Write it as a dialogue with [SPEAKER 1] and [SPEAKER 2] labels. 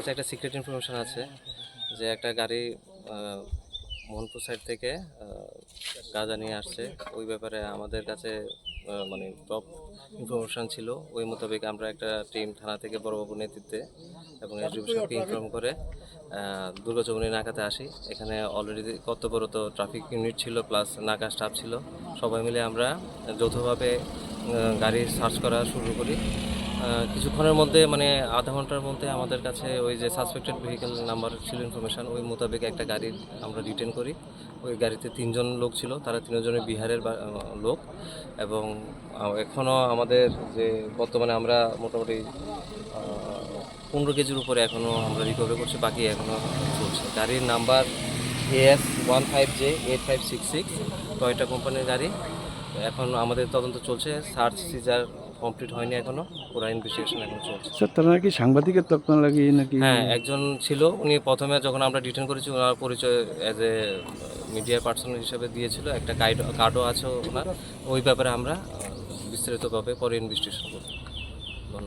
[SPEAKER 1] কাছে একটা secret information আছে যে একটা গাড়ি মোহনপুর সাইড থেকে গাঁজা নিয়ে আসছে। ওই ব্যাপারে আমাদের কাছে মানে টপ ইনফরমেশন ছিল। ওই মোতাবেক আমরা একটা টিম থানা থেকে বড়বাবুর নেতৃত্বে এবং এসডিপি সাহেবকে ইনফর্ম করে দুর্গাচৌমুহনী নাকাতে আসি। এখানে অলরেডি কর্তব্যরত ট্রাফিক ইউনিট ছিল, প্লাস নাকা স্টাফ ছিল। সবাই মিলে আমরা যৌথভাবে গাড়ি সার্চ করা শুরু করি। কিছুক্ষণের মধ্যে মানে আধা ঘন্টার মধ্যে আমাদের কাছে ওই যে সাসপেক্টেড ভেহিকেল নাম্বার ছিল ইনফরমেশান, ওই মোতাবেক একটা গাড়ি আমরা রিটেন করি। ওই গাড়িতে 3জন লোক ছিল, তারা 3জনই বিহারের লোক। এবং এখনও আমাদের যে বর্তমানে আমরা মোটামুটি 15 কেজির উপরে এখনও আমরা রিকভারি করছি, বাকি এখনও চলছে। গাড়ির নাম্বার AS15J8566, টয়োটা কোম্পানির গাড়ি। এখন আমাদের তদন্ত চলছে, সার্চ সিজার কমপ্লিট হয়নি এখনো, পুরো ইনভেস্টিগেশন এখন চলছে।
[SPEAKER 2] স্যার তারা নাকি সাংবাদিকের তকমা লাগিয়ে নাকি?
[SPEAKER 1] হ্যাঁ, একজন ছিল, উনি প্রথমে যখন আমরা ডিটেন করেছি ওনার পরিচয় অ্যাজ এ মিডিয়া পার্সন হিসেবে দিয়েছিল, একটা কার্ডও আছে ওনার। ওই ব্যাপারে আমরা বিস্তারিতভাবে পরে ইনভেস্টিগেশন করব।